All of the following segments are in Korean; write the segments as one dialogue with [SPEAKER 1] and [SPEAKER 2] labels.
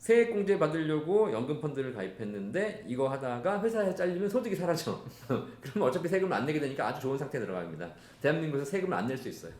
[SPEAKER 1] 세액공제 받으려고 연금펀드를 가입했는데 이거 하다가 회사에 잘리면 소득이 사라져. 그러면 어차피 세금을 안 내게 되니까 아주 좋은 상태에 들어갑니다. 대한민국에서 세금을 안 낼 수 있어요.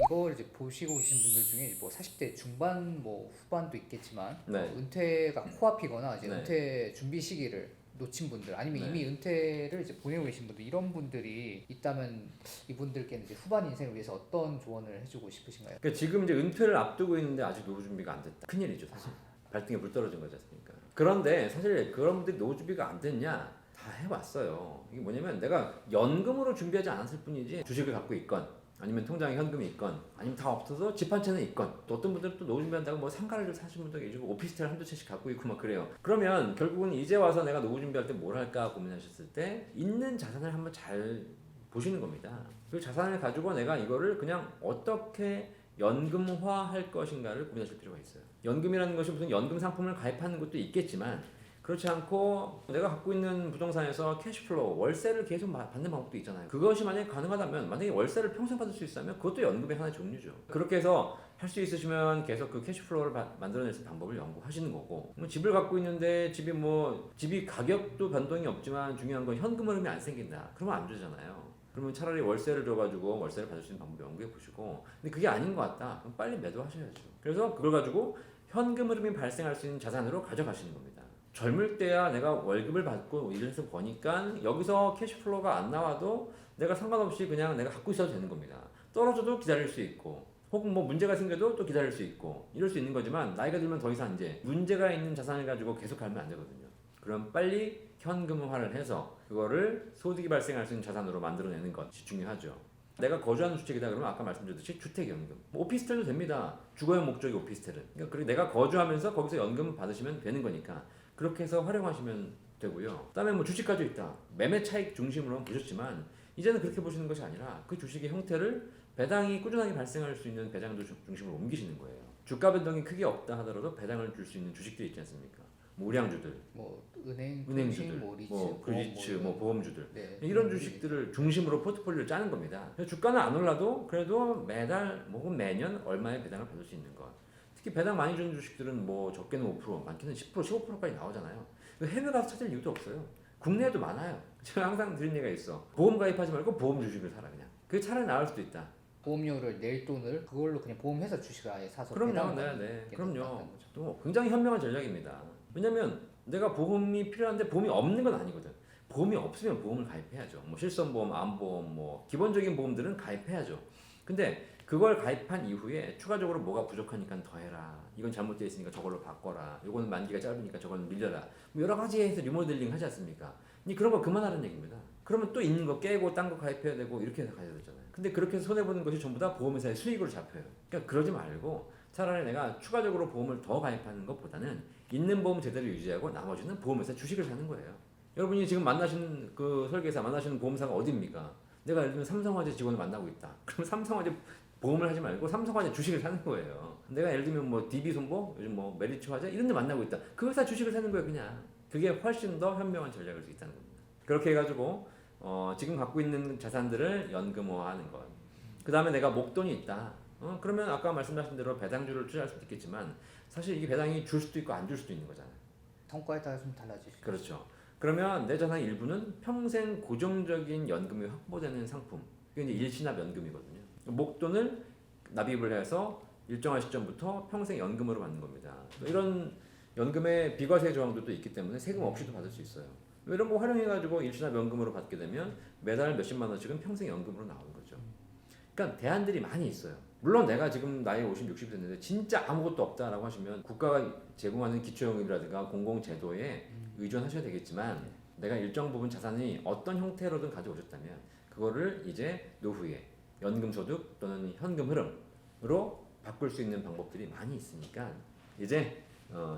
[SPEAKER 2] 이걸 이제 보시고 계신 분들 중에 뭐 40대 중반 뭐 후반도 있겠지만
[SPEAKER 1] 네.
[SPEAKER 2] 은퇴가 코앞이거나 이제
[SPEAKER 1] 네.
[SPEAKER 2] 은퇴 준비 시기를 놓친 분들 아니면
[SPEAKER 1] 네.
[SPEAKER 2] 이미 은퇴를 이제 보내고 계신 분들 이런 분들이 있다면 이분들께는 이제 후반 인생을 위해서 어떤 조언을 해주고 싶으신가요?
[SPEAKER 1] 그러니까 지금 이제 은퇴를 앞두고 있는데 아직 노후 준비가 안 됐다. 큰일이죠, 사실. 발등에 불 떨어진 거지 않습니까? 그런데 사실 그런 분들이 노후 준비가 안 됐냐? 다 해왔어요. 이게 뭐냐면 내가 연금으로 준비하지 않았을 뿐이지 주식을 갖고 있건 아니면 통장에 현금이 있건 아니면 다 없어서 집 한 채는 있건 또 어떤 분들은 또 노후 준비한다고 뭐 상가를 사시는 분도 계시고 오피스텔 한두 채씩 갖고 있고 막 그래요. 그러면 결국은 이제 와서 내가 노후 준비할 때 뭘 할까 고민하셨을 때 있는 자산을 한번 잘 보시는 겁니다. 그 자산을 가지고 내가 이거를 그냥 어떻게 연금화할 것인가를 고민하실 필요가 있어요. 연금이라는 것이 무슨 연금 상품을 가입하는 것도 있겠지만 그렇지 않고 내가 갖고 있는 부동산에서 캐시플로우, 월세를 계속 받는 방법도 있잖아요. 그것이 만약에 가능하다면 만약에 월세를 평생 받을 수 있다면 그것도 연금의 하나의 종류죠. 그렇게 해서 할 수 있으시면 계속 그 캐시플로우를 만들어낼 수 있는 방법을 연구하시는 거고 뭐 집을 갖고 있는데 집이 가격도 변동이 없지만 중요한 건 현금 흐름이 안 생긴다. 그러면 안 되잖아요. 그러면 차라리 월세를 줘가지고 월세를 받을 수 있는 방법 연구해 보시고 근데 그게 아닌 것 같다. 그럼 빨리 매도하셔야죠. 그래서 그걸 가지고 현금 흐름이 발생할 수 있는 자산으로 가져가시는 겁니다. 젊을 때야 내가 월급을 받고 일을 해서 버니까 여기서 캐시플로우가 안 나와도 내가 상관없이 그냥 내가 갖고 있어도 되는 겁니다. 떨어져도 기다릴 수 있고 혹은 뭐 문제가 생겨도 또 기다릴 수 있고 이럴 수 있는 거지만 나이가 들면 더 이상 이제 문제가 있는 자산을 가지고 계속 가면 안 되거든요. 그럼 빨리 현금화를 해서 그거를 소득이 발생할 수 있는 자산으로 만들어내는 것이 중요하죠. 내가 거주하는 주택이다 그러면 아까 말씀드렸듯이 주택연금 뭐 오피스텔도 됩니다. 주거용 목적의 오피스텔은 그러니까 그리고 내가 거주하면서 거기서 연금 받으시면 되는 거니까 그렇게 해서 활용하시면 되고요. 그다음에 뭐 주식 가지고 있다. 매매 차익 중심으로 보셨지만 이제는 그렇게 보시는 것이 아니라 그 주식의 형태를 배당이 꾸준하게 발생할 수 있는 배당 중심으로 옮기시는 거예요. 주가 변동이 크게 없다 하더라도 배당을 줄 수 있는 주식들이 있지 않습니까? 뭐 우량주들,
[SPEAKER 2] 뭐 은행주들,
[SPEAKER 1] 은행주들,
[SPEAKER 2] 뭐 리츠,
[SPEAKER 1] 뭐 리츠, 뭐 보험주들
[SPEAKER 2] 네.
[SPEAKER 1] 이런 주식들을 중심으로 포트폴리오를 짜는 겁니다. 주가는 안 올라도 그래도 매달 뭐 혹은 매년 얼마의 배당을 받을 수 있는 것. 특히 배당 많이 주는 주식들은 뭐 적게는 5%, 많게는 10%, 15%까지 나오잖아요. 해외 가서 찾을 이유도 없어요. 국내에도 많아요. 제가 항상 드린 얘기가 있어. 보험 가입하지 말고 보험 주식을 사라 그냥. 그게 차라리 나을 수도 있다.
[SPEAKER 2] 보험료를 낼 돈을 그걸로 그냥 보험회사 주식을 아예 사서
[SPEAKER 1] 그럼요, 네. 그럼요. 또 굉장히 현명한 전략입니다. 왜냐면 내가 보험이 필요한데 보험이 없는 건 아니거든. 보험이 없으면 보험을 가입해야죠. 뭐 실손보험, 암보험, 뭐 기본적인 보험들은 가입해야죠. 근데 그걸 가입한 이후에 추가적으로 뭐가 부족하니까 더 해라. 이건 잘못되어 있으니까 저걸로 바꿔라. 이거는 만기가 짧으니까 저건 밀려라. 뭐 여러 가지 해서 리모델링 하지 않습니까? 그런 거 그만하라는 얘기입니다. 그러면 또 있는 거 깨고 딴 거 가입해야 되고 이렇게 해서 가야 되잖아요. 근데 그렇게 해서 손해보는 것이 전부 다 보험회사의 수익으로 잡혀요. 그러니까 그러지 말고 차라리 내가 추가적으로 보험을 더 가입하는 것보다는 있는 보험 제대로 유지하고 나머지는 보험회사 주식을 사는 거예요. 여러분이 지금 만나시는 그 설계사, 만나시는 보험사가 어디입니까? 내가 예를 들면 삼성화재 직원을 만나고 있다. 그럼 삼성화재 보험을 하지 말고 삼성화재 주식을 사는 거예요. 내가 예를 들면 뭐 DB손보, 요즘 뭐 메리츠화재 이런 데 만나고 있다. 그 회사 주식을 사는 거예요, 그냥. 그게 훨씬 더 현명한 전략일 수 있다는 겁니다. 그렇게 해가지고 지금 갖고 있는 자산들을 연금화하는 것. 그 다음에 내가 목돈이 있다. 그러면 아까 말씀하신 대로 배당주를 투자할 수도 있겠지만 사실 이게 배당이 줄 수도 있고 안 줄 수도 있는 거잖아요.
[SPEAKER 2] 성과에 따라 좀 달라지죠.
[SPEAKER 1] 그렇죠. 그러면 내 자산 일부는 평생 고정적인 연금이 확보되는 상품. 이게 이제 일시납 연금이거든요. 목돈을 납입을 해서 일정한 시점부터 평생 연금으로 받는 겁니다. 이런 연금의 비과세 조항도 또 있기 때문에 세금 없이도 받을 수 있어요. 이런 거 활용해가지고 일시납 연금으로 받게 되면 매달 몇십만 원씩은 평생 연금으로 나오는 거죠. 그러니까 대안들이 많이 있어요. 물론 내가 지금 나이 50, 60 됐는데 진짜 아무것도 없다라고 하시면 국가가 제공하는 기초연금이라든가 공공제도에 의존하셔야 되겠지만 내가 일정 부분 자산이 어떤 형태로든 가져오셨다면 그거를 이제 노후에 연금소득 또는 현금 흐름으로 바꿀 수 있는 방법들이 많이 있으니까 이제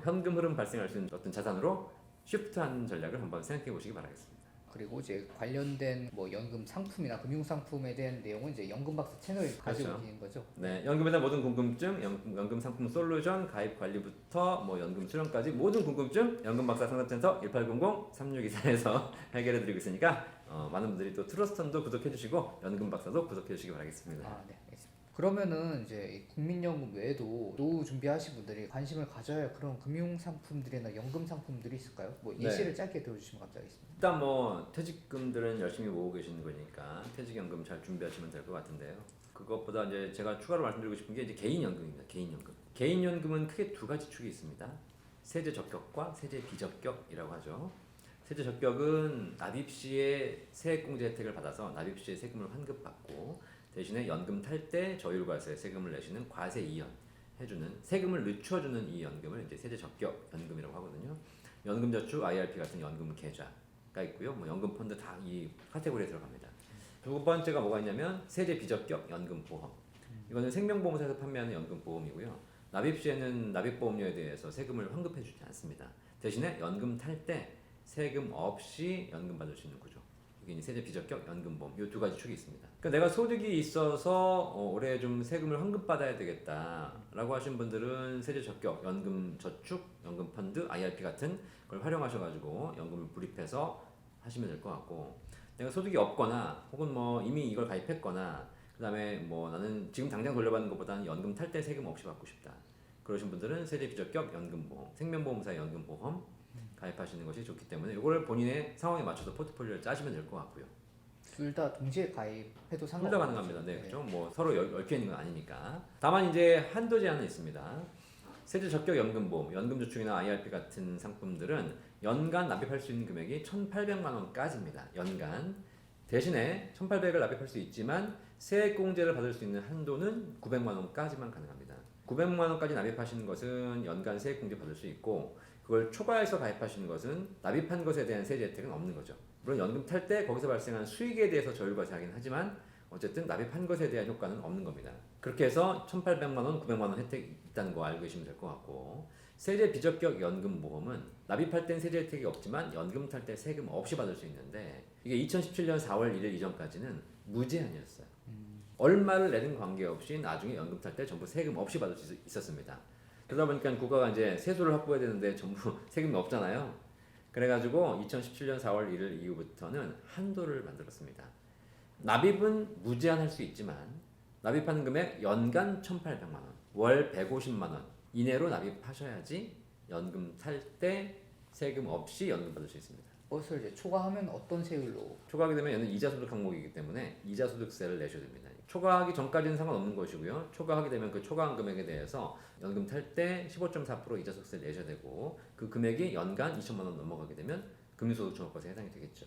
[SPEAKER 1] 현금 흐름 발생할 수 있는 어떤 자산으로 쉬프트하는 전략을 한번 생각해 보시기 바라겠습니다.
[SPEAKER 2] 그리고 이제 관련된 뭐 연금 상품이나 금융 상품에 대한 내용은 이제 연금박사 채널에 가지고
[SPEAKER 1] 그렇죠.
[SPEAKER 2] 계신 거죠.
[SPEAKER 1] 네, 연금에 대한 모든 궁금증, 연금 상품 솔루션, 가입 관리부터 뭐 연금 수령까지 모든 궁금증 연금박사 상담센터 1800-3624에서 해결해드리고 있으니까 많은 분들이 또 트러스턴도 구독해주시고 연금박사도 구독해주시기 바라겠습니다.
[SPEAKER 2] 아, 네, 알겠습니다. 그러면은 이제 이 국민연금 외에도 노후 준비하신 분들이 관심을 가져야 할 그런 금융 상품들이나 연금 상품들이 있을까요? 뭐
[SPEAKER 1] 네.
[SPEAKER 2] 예시를 짧게 들어주시면 감사하겠습니다.
[SPEAKER 1] 일단 뭐 퇴직금들은 열심히 모으고 계시는 거니까 퇴직연금 잘 준비하시면 될 것 같은데요. 그것보다 이제 제가 추가로 말씀드리고 싶은 게 이제 개인연금입니다. 개인연금. 개인연금은 크게 두 가지 축이 있습니다. 세제 적격과 세제 비적격이라고 하죠. 세제 적격은 납입 시에 세액공제 혜택을 받아서 납입 시에 세금을 환급받고 대신에 연금 탈 때 저율과세 세금을 내시는 과세 이연 해주는 세금을 늦춰주는 이 연금을 이제 세제 적격 연금이라고 하거든요. 연금저축, IRP 같은 연금 계좌가 있고요. 뭐 연금 펀드 다 이 카테고리에 들어갑니다. 두 번째가 뭐가 있냐면 세제 비적격 연금보험. 이거는 생명보험사에서 판매하는 연금보험이고요. 납입 시에는 납입보험료에 대해서 세금을 환급해주지 않습니다. 대신에 연금 탈 때 세금 없이 연금 받을 수 있는 구조. 이게 이제 세제 비적격 연금보험 이 두 가지 축이 있습니다. 그러니까 내가 소득이 있어서 올해 좀 세금을 환급받아야 되겠다라고 하신 분들은 세제 적격 연금 저축, 연금 펀드, IRP 같은 걸 활용하셔가지고 연금을 불입해서 하시면 될 것 같고, 내가 소득이 없거나 혹은 뭐 이미 이걸 가입했거나 그다음에 뭐 나는 지금 당장 돌려받는 것보다는 연금 탈 때 세금 없이 받고 싶다. 그러신 분들은 세제 비적격 연금보험, 생명보험사 연금보험 가입하시는 것이 좋기 때문에 이걸 본인의 상황에 맞춰서 포트폴리오를 짜시면 될 것 같고요.
[SPEAKER 2] 둘 다 동시에 가입해도 상관없죠.
[SPEAKER 1] 둘 다 가능합니다. 네, 그렇죠. 뭐 서로 얽혀 있는 건 아니니까. 다만 이제 한도 제한은 있습니다. 세제 적격 연금보험, 연금저축이나 IRP 같은 상품들은 연간 납입할 수 있는 금액이 1,800만 원까지입니다. 연간. 대신에 1,800을 납입할 수 있지만 세액공제를 받을 수 있는 한도는 900만 원까지만 가능합니다. 900만 원까지 납입하시는 것은 연간 세액공제 받을 수 있고, 그걸 초과해서 가입하시는 것은 납입한 것에 대한 세제 혜택은 없는 거죠. 물론 연금 탈 때 거기서 발생한 수익에 대해서 저율과세하긴 하지만 어쨌든 납입한 것에 대한 효과는 없는 겁니다. 그렇게 해서 1,800만 원, 900만 원 혜택이 있다는 거 알고 계시면 될 것 같고, 세제 비적격 연금보험은 납입할 땐 세제 혜택이 없지만 연금 탈 때 세금 없이 받을 수 있는데, 이게 2017년 4월 1일 이전까지는 무제한이었어요. 얼마를 내든 관계없이 나중에 연금 탈 때 전부 세금 없이 받을 수 있었습니다. 그러다 보니까 국가가 이제 세수를 확보해야 되는데 전부 세금이 없잖아요. 그래가지고 2017년 4월 1일 이후부터는 한도를 만들었습니다. 납입은 무제한할 수 있지만 납입하는 금액 연간 1,800만 원, 월 150만 원 이내로 납입하셔야지 연금 탈 때 세금 없이 연금 받을 수 있습니다.
[SPEAKER 2] 그것을 이제 초과하면 어떤 세율로?
[SPEAKER 1] 초과하게 되면 얘는 이자소득 항목이기 때문에 이자소득세를 내셔야 됩니다. 초과하기 전까지는 상관없는 것이고요. 초과하게 되면 그 초과한 금액에 대해서 연금 탈 때 15.4% 이자소득세를 내셔야 되고, 그 금액이 연간 2천만 원 넘어가게 되면 금융소득종합과세에 해당이 되겠죠.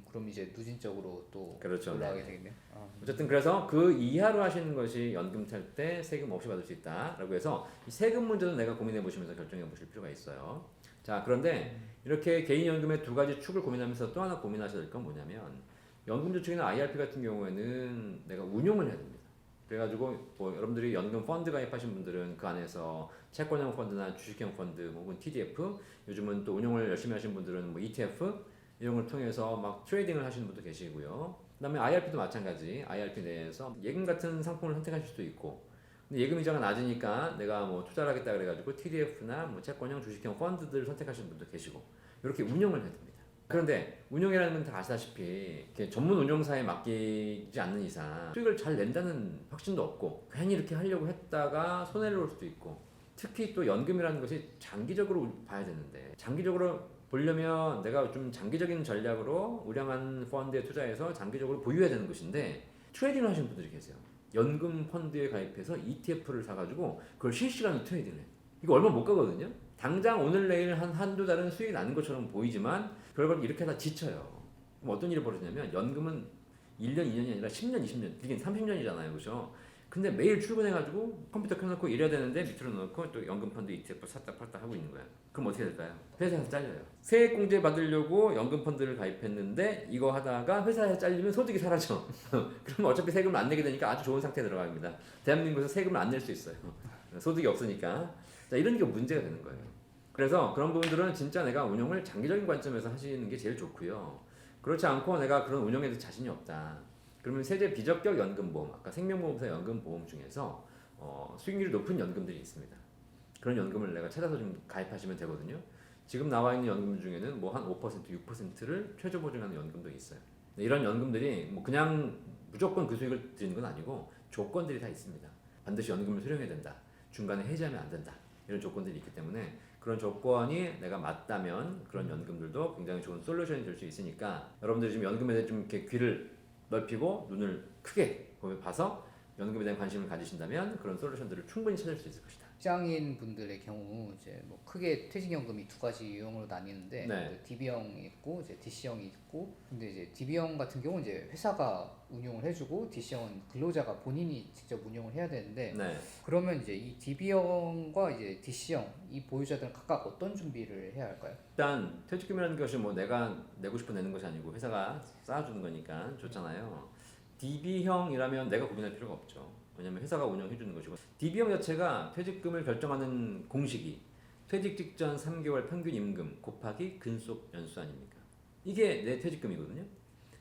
[SPEAKER 2] 그럼 이제 누진적으로 또
[SPEAKER 1] 그렇죠.
[SPEAKER 2] 올라가게
[SPEAKER 1] 네.
[SPEAKER 2] 되겠네요.
[SPEAKER 1] 어쨌든 그래서 그 이하로 하시는 것이 연금 탈 때 세금 없이 받을 수 있다라고 해서 이 세금 문제도 내가 고민해 보시면서 결정해 보실 필요가 있어요. 자, 그런데 이렇게 개인연금의 두 가지 축을 고민하면서 또 하나 고민하셔야 될 건 뭐냐면, 연금저축이나 IRP 같은 경우에는 내가 운용을 해야 됩니다. 그래가지고 뭐 여러분들이 연금 펀드 가입하신 분들은 그 안에서 채권형 펀드나 주식형 펀드 혹은 TDF, 요즘은 또 운용을 열심히 하시는 분들은 뭐 ETF 이런 걸 통해서 막 트레이딩을 하시는 분도 계시고요. 그다음에 IRP도 마찬가지. IRP 내에서 예금 같은 상품을 선택하실 수도 있고, 근데 예금 이자가 낮으니까 내가 뭐 투자를 하겠다 그래가지고 TDF나 뭐 채권형, 주식형 펀드들 선택하시는 분도 계시고, 이렇게 운용을 해야 됩니다. 그런데 운용이라는 건 다 아시다시피 이렇게 전문 운용사에 맡기지 않는 이상 수익을 잘 낸다는 확신도 없고, 괜히 이렇게 하려고 했다가 손해를 볼 수도 있고, 특히 또 연금이라는 것이 장기적으로 봐야 되는데, 장기적으로 보려면 내가 좀 장기적인 전략으로 우량한 펀드에 투자해서 장기적으로 보유해야 되는 것인데, 트레이딩을 하시는 분들이 계세요. 연금 펀드에 가입해서 ETF를 사가지고 그걸 실시간으로 트레이딩을 해요. 이거 얼마 못 가거든요. 당장 오늘 내일 한두 달은 수익이 나는 것처럼 보이지만 결국 이렇게 하다 지쳐요. 그럼 어떤 일이 벌어지냐면, 연금은 1년, 2년이 아니라 10년, 20년, 길게는 30년이잖아요. 그렇죠? 근데 매일 출근해가지고 컴퓨터 켜놓고 일해야 되는데 밑으로 넣고 또 연금 펀드 ETF 샀다 팔다 하고 있는 거예요. 그럼 어떻게 될까요? 회사에서 잘려요. 세액공제 받으려고 연금 펀드를 가입했는데 이거 하다가 회사에 잘리면 소득이 사라져. 그러면 어차피 세금을 안 내게 되니까 아주 좋은 상태에 들어갑니다. 대한민국에서 세금을 안 낼 수 있어요. 소득이 없으니까. 자, 이런 게 문제가 되는 거예요. 그래서 그런 부분들은 진짜 내가 운용을 장기적인 관점에서 하시는 게 제일 좋고요. 그렇지 않고 내가 그런 운영에도 자신이 없다. 그러면 세제 비적격 연금보험, 아까 생명보험사 연금보험 중에서 수익률이 높은 연금들이 있습니다. 그런 연금을 내가 찾아서 좀 가입하시면 되거든요. 지금 나와 있는 연금 중에는 뭐 한 5%, 6%를 최저 보증하는 연금도 있어요. 이런 연금들이 뭐 그냥 무조건 그 수익을 드리는 건 아니고 조건들이 다 있습니다. 반드시 연금을 수령해야 된다. 중간에 해지하면 안 된다. 이런 조건들이 있기 때문에 그런 조건이 내가 맞다면 그런 연금들도 굉장히 좋은 솔루션이 될 수 있으니까 여러분들이 지금 연금에 대해 좀 이렇게 귀를 넓히고 눈을 크게 봐서 연금에 대한 관심을 가지신다면 그런 솔루션들을 충분히 찾을 수 있을 것이다.
[SPEAKER 2] 직장인 분들의 경우 이제 뭐 크게 퇴직연금이 두 가지 유형으로 나뉘는데
[SPEAKER 1] 네.
[SPEAKER 2] 그 DB형이 있고 이제 DC형이 있고 근데 이제 DB형 같은 경우는 이제 회사가 운용을 해주고 DC형은 근로자가 본인이 직접 운용을 해야 되는데
[SPEAKER 1] 네.
[SPEAKER 2] 그러면 이제 이 DB형과 이제 DC형 이 보유자들은 각각 어떤 준비를 해야 할까요?
[SPEAKER 1] 일단 퇴직금이라는 것이 뭐 내가 내고 싶어 내는 것이 아니고 회사가 쌓아주는 거니까 좋잖아요. DB형이라면 내가 고민할 필요가 없죠. 왜냐면 회사가 운영해 주는 것이고 DB형 자체가 퇴직금을 결정하는 공식이 퇴직 직전 3개월 평균 임금 곱하기 근속 연수 아닙니까? 이게 내 퇴직금이거든요.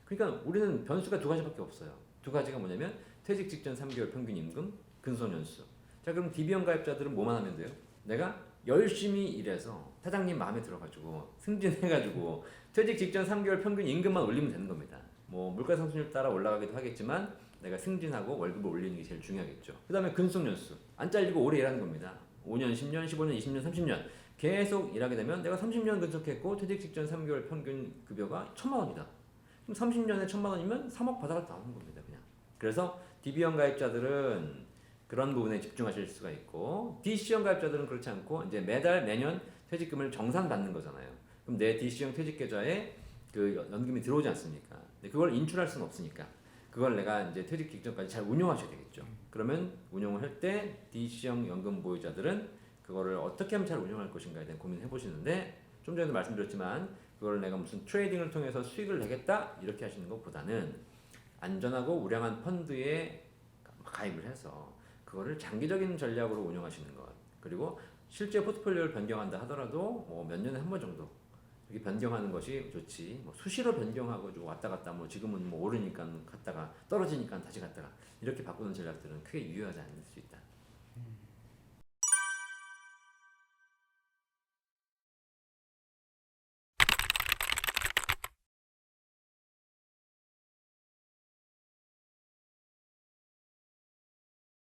[SPEAKER 1] 그러니까 우리는 변수가 두 가지밖에 없어요. 두 가지가 뭐냐면 퇴직 직전 3개월 평균 임금, 근속 연수. 자 그럼 DB형 가입자들은 뭐만 하면 돼요? 내가 열심히 일해서 사장님 마음에 들어가지고 승진해가지고 퇴직 직전 3개월 평균 임금만 올리면 되는 겁니다. 뭐 물가 상승률 따라 올라가기도 하겠지만 내가 승진하고 월급을 올리는 게 제일 중요하겠죠. 그 다음에 근속 연수. 안 잘리고 오래 일하는 겁니다. 5년, 10년, 15년, 20년, 30년 계속 일하게 되면 내가 30년 근속했고 퇴직 직전 3개월 평균 급여가 1,000만 원이다. 그럼 30년에 1,000만 원이면 3억 바닥을 나오는 겁니다. 그냥. 그래서 DB형 가입자들은 그런 부분에 집중하실 수가 있고 DC형 가입자들은 그렇지 않고 이제 매달 매년 퇴직금을 정산받는 거잖아요. 그럼 내 DC형 퇴직 계좌에 그 연금이 들어오지 않습니까? 근데 그걸 인출할 수는 없으니까 그걸 내가 이제 퇴직 직전까지 잘 운용하셔야 되겠죠. 그러면 운용을 할 때 DC형 연금 보유자들은 그거를 어떻게 하면 잘 운용할 것인가에 대한 고민을 해보시는데 좀 전에도 말씀드렸지만 그걸 내가 무슨 트레이딩을 통해서 수익을 내겠다 이렇게 하시는 것보다는 안전하고 우량한 펀드에 가입을 해서 그거를 장기적인 전략으로 운영하시는 것 그리고 실제 포트폴리오를 변경한다 하더라도 뭐 몇 년에 한 번 정도 이렇게 변경하는 것이 좋지. 뭐 수시로 변경하고 왔다 갔다 뭐 지금은 뭐 오르니까 갔다가 떨어지니까 다시 갔다가 이렇게 바꾸는 전략들은 크게 유효하지 않을 수 있다.